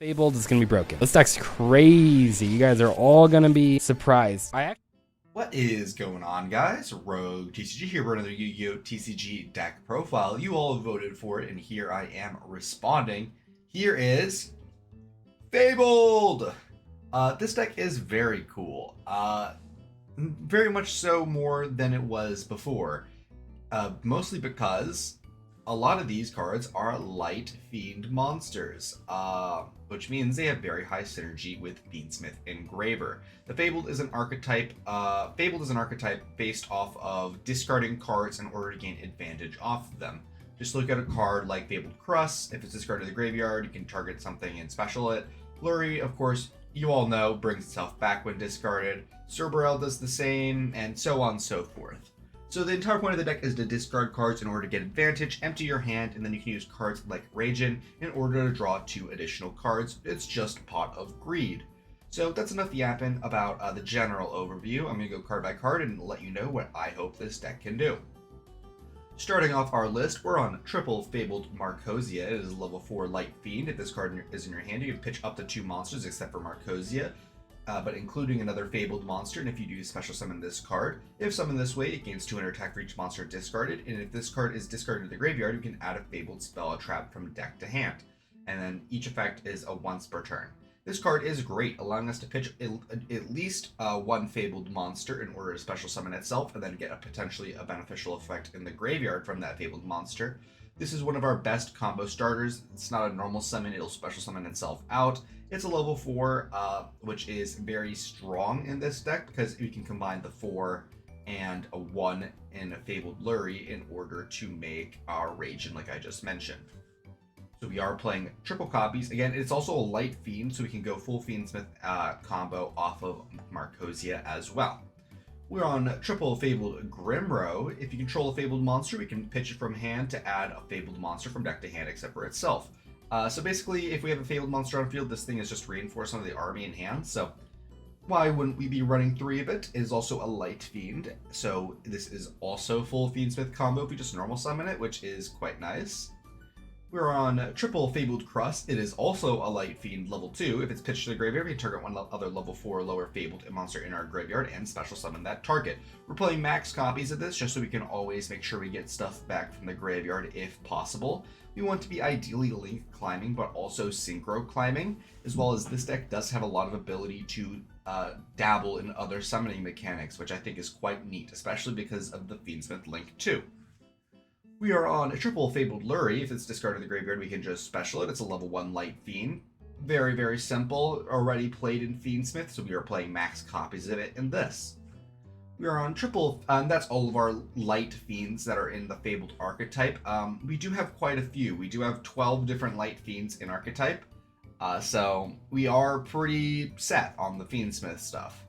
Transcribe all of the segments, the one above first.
Fabled is gonna be broken. This deck's crazy. You guys are all gonna be surprised. What is going on, guys? Rogue TCG here for another Yu-Gi-Oh! TCG deck profile. You all voted for it, and here I am responding. Here is Fabled! This deck is very cool. Very much so more than it was before. Mostly because a lot of these cards are light fiend monsters, which means they have very high synergy with Fiendsmith Engraver. The Fabled is an archetype. Fabled is an archetype based off of discarding cards in order to gain advantage off of them. Just look at a card like Fabled Crust. If it's discarded to the graveyard, you can target something and special it. Flurry, of course, you all know, brings itself back when discarded. Cerberell does the same, and so on and so forth. So the entire point of the deck is to discard cards in order to get advantage, empty your hand, and then you can use cards like Raging in order to draw 2 additional cards. It's just Pot of Greed. So that's enough yapping about the general overview. I'm going to go card by card and let you know what I hope this deck can do. Starting off our list, we're on triple Fabled Marcosia. It is a level 4 Light Fiend. If this card is in your hand, you can pitch up to 2 monsters except for Marcosia. But including another Fabled monster, and if you do special summon this card, if summoned this way, it gains 200 attack for each monster discarded, and if this card is discarded to the graveyard, you can add a Fabled spell or trap from deck to hand, and then each effect is a once per turn. This card is great, allowing us to pitch at least one Fabled monster in order to special summon itself, and then get a potentially a beneficial effect in the graveyard from that Fabled monster. This is one of our best combo starters. It's not a normal summon, it'll special summon itself out. It's a level 4, which is very strong in this deck because we can combine the 4 and a 1 in a Fabled Lurry in order to make our Raging, like I just mentioned. So we are playing triple copies. Again, it's also a light fiend, so we can go full Fiendsmith combo off of Marcosia as well. We're on triple Fabled Grimro. If you control a Fabled monster, we can pitch it from hand to add a Fabled monster from deck to hand except for itself. So basically, if we have a Fabled monster on field, this thing is just reinforcing the army in hand. So why wouldn't we be running 3 of it? It is also a light fiend. So this is also full Fiendsmith combo if we just normal summon it, which is quite nice. We're on triple Fabled Crust. It is also a light fiend level 2. If it's pitched to the graveyard, we can target one other level 4 or lower Fabled monster in our graveyard and special summon that target. We're playing max copies of this just so we can always make sure we get stuff back from the graveyard if possible. We want to be ideally link climbing, but also synchro climbing, as well as this deck does have a lot of ability to dabble in other summoning mechanics, which I think is quite neat, especially because of the Fiendsmith Link 2. We are on a triple Fabled Lurry. If it's discarded in the graveyard, we can just special it. It's a level 1 Light Fiend. Very, very simple. Already played in Fiendsmith, so we are playing max copies of it in this. We are on triple, and that's all of our light fiends that are in the Fabled archetype. We do have quite a few. We do have 12 different light fiends in archetype, so we are pretty set on the Fiendsmith stuff.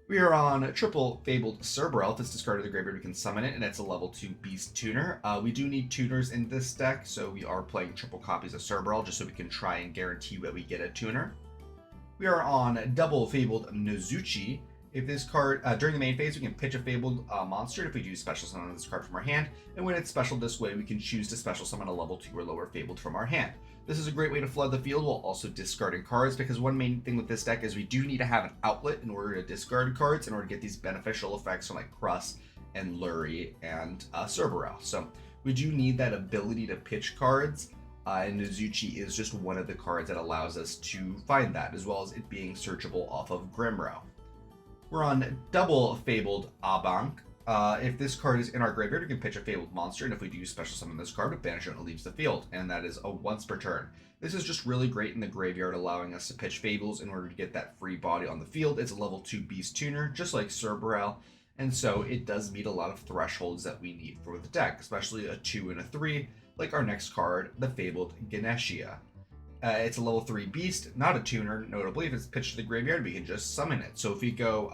We are on triple Fabled Cerberell. If it's discarded to the graveyard, we can summon it, and it's a level 2 Beast Tuner. We do need tuners in this deck, so we are playing triple copies of Cerberell just so we can try and guarantee that we get a tuner. We are on double Fabled Nozuchi. If this card, during the main phase, we can pitch a Fabled monster if we do special summon this card from our hand, and when it's special this way, we can choose to special summon a level 2 or lower Fabled from our hand. This is a great way to flood the field while also discarding cards, because one main thing with this deck is we do need to have an outlet in order to discard cards in order to get these beneficial effects from like Crust and Lurry and Cerberell. So we do need that ability to pitch cards, and Nozuchi is just one of the cards that allows us to find that, as well as it being searchable off of Grimro. We're on double Fabled Abank. If this card is in our graveyard, we can pitch a Fabled monster, and if we do special summon this card, we banish it and it leaves the field, and that is a once per turn. This is just really great in the graveyard, allowing us to pitch Fables in order to get that free body on the field. It's a level 2 Beast Tuner, just like Cerberell, and so it does meet a lot of thresholds that we need for the deck, especially a 2 and a 3, like our next card, the Fabled Ganesha. It's a level 3 beast, not a tuner, notably. If it's pitched to the graveyard, we can just summon it. So if we go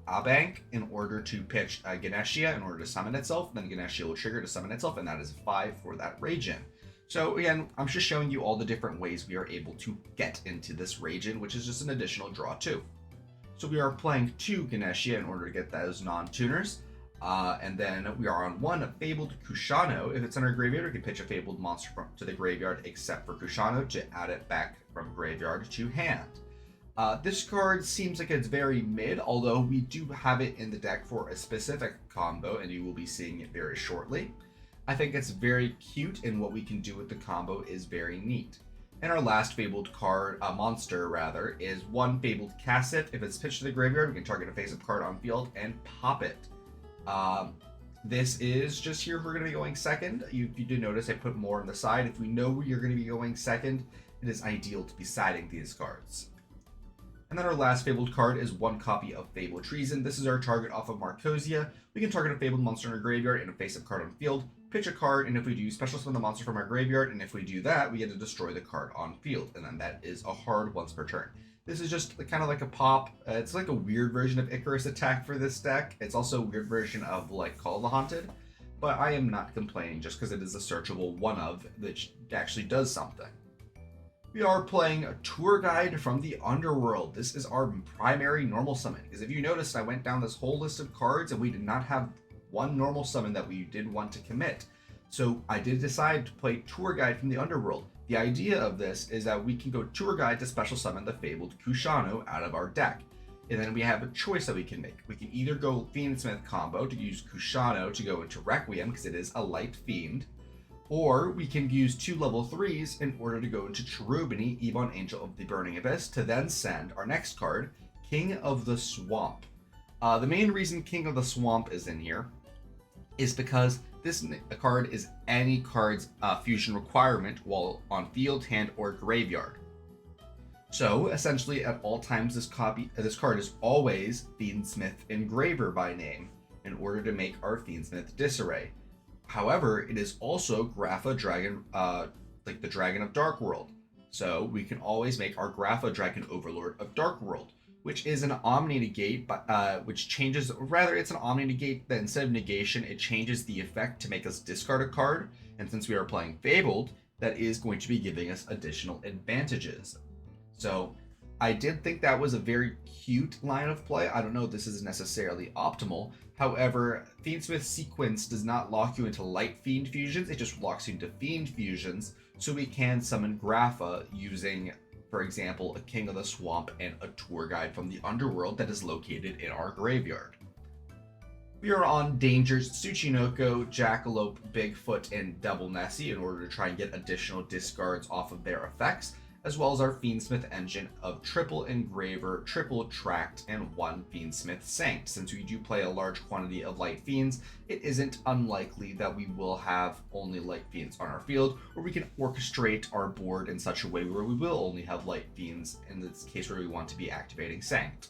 Abank in order to pitch Ganesha in order to summon itself, then Ganesha will trigger to summon itself, and that is 5 for that Raging. So again, I'm just showing you all the different ways we are able to get into this Raging, which is just an additional draw 2. So we are playing 2 Ganesha in order to get those non-tuners. And then we are on one Fabled Kushano. If it's in our graveyard, we can pitch a Fabled monster to the graveyard except for Kushano to add it back from graveyard to hand. This card seems like it's very mid, although we do have it in the deck for a specific combo, and you will be seeing it very shortly. I think it's very cute, and what we can do with the combo is very neat. And our last Fabled card, monster rather, is one Fabled Cassette. If it's pitched to the graveyard, we can target a face-up card on field and pop it. This is just here if we're going to be going second. You did notice I put more on the side. If we know you're going to be going second, it is ideal to be siding these cards. And then our last Fabled card is one copy of Fabled Treason. This is our target off of Marcosia. We can target a Fabled monster in our graveyard and a face-up card on field, pitch a card, and if we do, special summon the monster from our graveyard, and if we do that, we get to destroy the card on field, and then that is a hard once per turn. This is just kind of like a pop. It's like a weird version of Icarus attack for this deck. It's also a weird version of like Call of the Haunted, but I am not complaining just because it is a searchable one of that actually does something. We are playing a tour guide from the underworld. This is our primary normal summon, because if you noticed, I went down this whole list of cards and we did not have one normal summon that we did want to commit. So I did decide to play tour guide from the underworld. The idea of this is that we can go tour guide to special summon the Fabled Kushano out of our deck. And then we have a choice that we can make. We can either go Fiendsmith combo to use Kushano to go into Requiem because it is a light fiend, or we can use 2 level 3s in order to go into Cherubini, Ebon Angel of the Burning Abyss, to then send our next card, King of the Swamp. The main reason King of the Swamp is in here is because this card is any card's fusion requirement while on field, hand, or graveyard. So essentially at all times this card is always Fiendsmith Engraver by name in order to make our Fiendsmith Disarray. However, it is also Grapha Dragon, like the Dragon of Dark World. So we can always make our Grapha Dragon Overlord of Dark World, which is an Omni Negate, which changes, rather it's an Omni Negate that instead of negation, it changes the effect to make us discard a card. And since we are playing Fabled, that is going to be giving us additional advantages. So I did think that was a very cute line of play. I don't know if this is necessarily optimal. However, Fiendsmith Sequence does not lock you into light fiend fusions, it just locks you into fiend fusions, so we can summon Grapha using, for example, a King of the Swamp and a tour guide from the underworld that is located in our graveyard. We are on Dangers, Tsuchinoko, Jackalope, Bigfoot, and Double Nessie in order to try and get additional discards off of their effects, as well as our Fiendsmith engine of triple Engraver, triple Tract, and 1 Fiendsmith Saint. Since we do play a large quantity of light fiends, it isn't unlikely that we will have only light fiends on our field, or we can orchestrate our board in such a way where we will only have light fiends in this case where we want to be activating Sanct.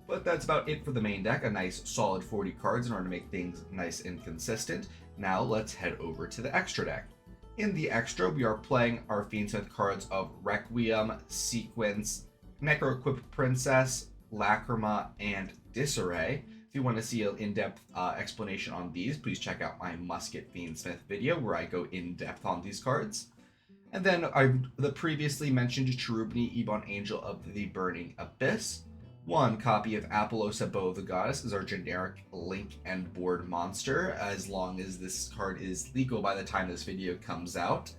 But that's about it for the main deck, a nice solid 40 cards in order to make things nice and consistent. Now let's head over to the extra deck. In the extra, we are playing our Fiendsmith cards of Requiem, Sequence, Necroequip Princess, Lacrima, and Disarray. If you want to see an in-depth explanation on these, please check out my Musket Fiendsmith video where I go in-depth on these cards. And then the previously mentioned Cherubini, Ebon Angel of the Burning Abyss. One copy of Apollosa Bow of the Goddess is our generic link and board monster, as long as this card is legal by the time this video comes out.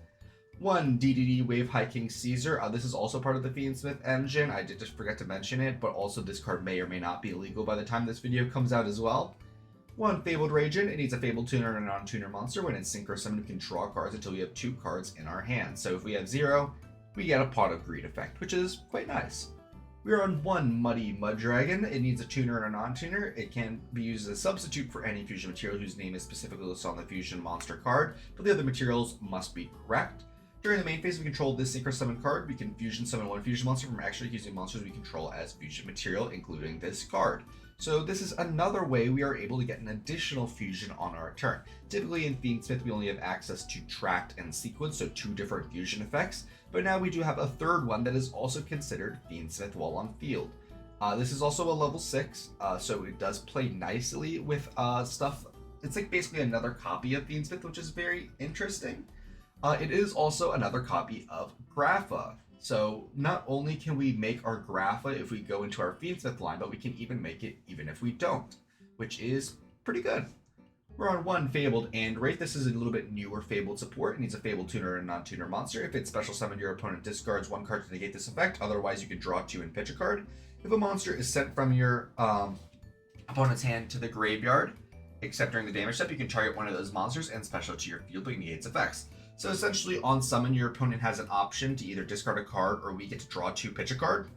One DDD Wave Hiking Caesar. This is also part of the Fiendsmith engine. I did just forget to mention it, but also this card may or may not be illegal by the time this video comes out as well. One Fabled Raging. It needs a Fabled Tuner and a non-tuner monster. When it's synchro summoned, we can draw cards until we have 2 cards in our hand. So if we have 0, we get a Pot of Greed effect, which is quite nice. We are on one Muddy Mud Dragon. It needs a tuner and a non-tuner. It can be used as a substitute for any fusion material whose name is specifically listed on the fusion monster card, but the other materials must be correct. During the main phase, we control this synchro summon card. We can fusion summon 1 fusion monster from actually using monsters we control as fusion material, including this card. So this is another way we are able to get an additional fusion on our turn. Typically in Fiendsmith, we only have access to Tract and Sequence, so 2 different fusion effects. But now we do have a third one that is also considered Fiendsmith while on field. This is also a level 6, so it does play nicely with stuff. It's like basically another copy of Fiendsmith, which is very interesting. It is also another copy of Grapha. So not only can we make our Grapha if we go into our Fiendsmith line, but we can even make it even if we don't, which is pretty good. We're on 1 Fabled and Wraith. This is a little bit newer Fabled support. It needs a Fabled tuner and a non-tuner monster. If it's special summoned, your opponent discards 1 card to negate this effect. Otherwise, you can draw 2 and pitch a card. If a monster is sent from your opponent's hand to the graveyard, except during the damage step, you can target one of those monsters and special to your field, but it negates effects. So essentially, on summon, your opponent has an option to either discard a card or we get to draw 2, pitch a card.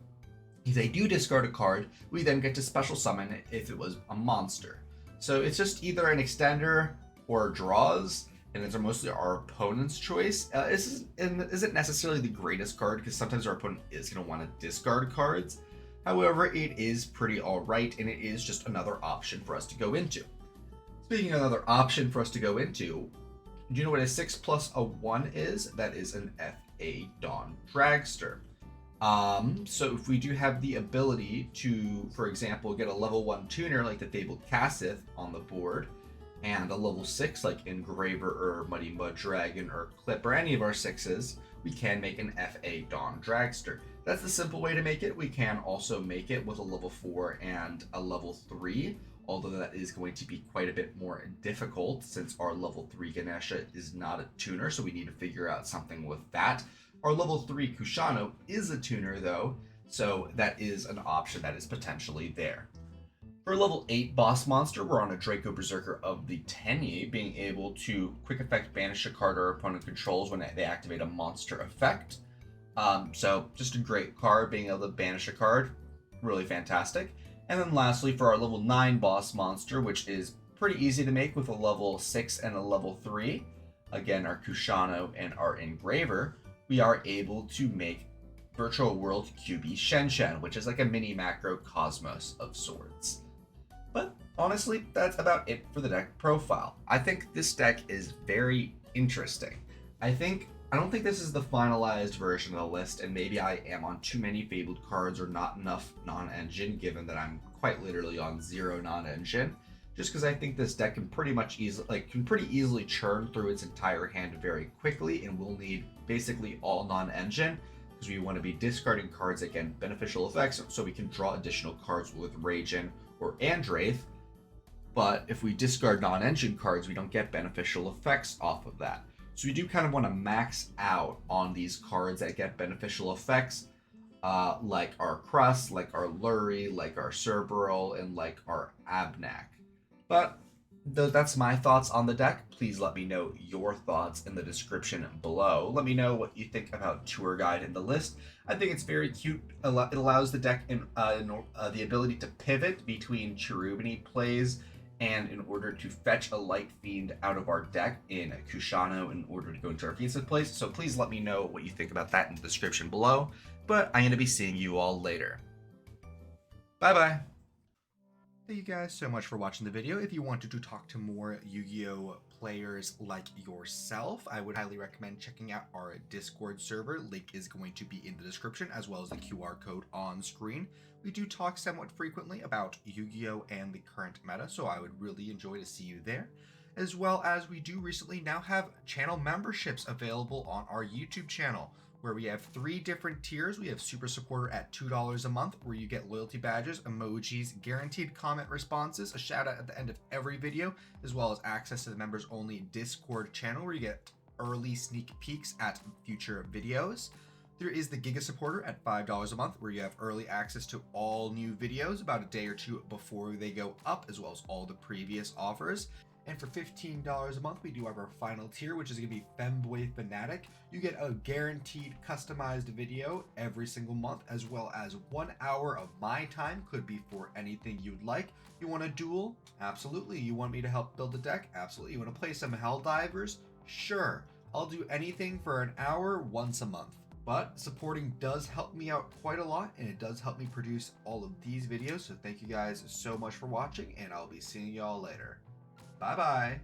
If they do discard a card, we then get to special summon it if it was a monster. So it's just either an extender or draws, and it's mostly our opponent's choice. This isn't necessarily the greatest card because sometimes our opponent is going to want to discard cards. However, it is pretty alright, and it is just another option for us to go into. Speaking of another option for us to go into, do you know what a 6 plus a 1 is? That is an FA Dawn Dragster. So if we do have the ability to, for example, get a level 1 tuner like the Fabled Cassith on the board, and a level 6 like Engraver or Muddy Mud Dragon or Clip or any of our 6s, we can make an FA Dawn Dragster. That's the simple way to make it. We can also make it with a level 4 and a level 3, although that is going to be quite a bit more difficult since our level 3 Ganesha is not a tuner, so we need to figure out something with that. Our level 3 Kushano is a tuner though, so that is an option that is potentially there. For level 8 boss monster, we're on a Draco Berserker of the Tenyi, being able to quick effect banish a card our opponent controls when they activate a monster effect. So just a great card, being able to banish a card, really fantastic. And then lastly, for our level 9 boss monster, which is pretty easy to make with a level 6 and a level 3, again our Kushano and our Engraver, we are able to make Virtual World QB Shenshen, which is like a mini macro Cosmos of sorts. But honestly, that's about it for the deck profile. I think this deck is very interesting. I don't think this is the finalized version of the list, and maybe I am on too many Fabled cards or not enough non-engine, given that I'm quite literally on 0 non-engine. Just because I think this deck can pretty easily churn through its entire hand very quickly, and we'll need basically all non-engine because we want to be discarding cards that get beneficial effects, so we can draw additional cards with Raijin or Andraith. But if we discard non-engine cards, we don't get beneficial effects off of that. So we do kind of want to max out on these cards that get beneficial effects, like our Crust, like our Lurie, like our Cerberus, and like our Abnak. But that's my thoughts on the deck. Please let me know your thoughts in the description below. Let me know what you think about Tour Guide in the list. I think it's very cute. It allows the deck the ability to pivot between Cherubini plays and in order to fetch a Light Fiend out of our deck in Kushano in order to go into our Fiendsmith plays. So please let me know what you think about that in the description below. But I'm going to be seeing you all later. Bye-bye. Thank you guys so much for watching the video. If you wanted to talk to more Yu-Gi-Oh players like yourself, I would highly recommend checking out our Discord server. Link is going to be in the description, as well as the QR code on screen. We do talk somewhat frequently about Yu-Gi-Oh and the current meta, so I would really enjoy to see you there. As well as we do recently now have channel memberships available on our YouTube channel, where we have 3 different tiers. We have Super Supporter at $2 a month, where you get loyalty badges, emojis, guaranteed comment responses, a shout out at the end of every video, as well as access to the members only Discord channel, where you get early sneak peeks at future videos. There is the Giga Supporter at $5 a month, where you have early access to all new videos about a day or 2 before they go up, as well as all the previous offers. And for $15 a month, we do have our final tier, which is going to be Femboy Fanatic. You get a guaranteed customized video every single month, as well as 1 hour of my time. Could be for anything you'd like. You want a duel? Absolutely. You want me to help build a deck? Absolutely. You want to play some Helldivers? Sure. I'll do anything for an hour once a month. But supporting does help me out quite a lot, and it does help me produce all of these videos. So thank you guys so much for watching, and I'll be seeing y'all later. Bye-bye.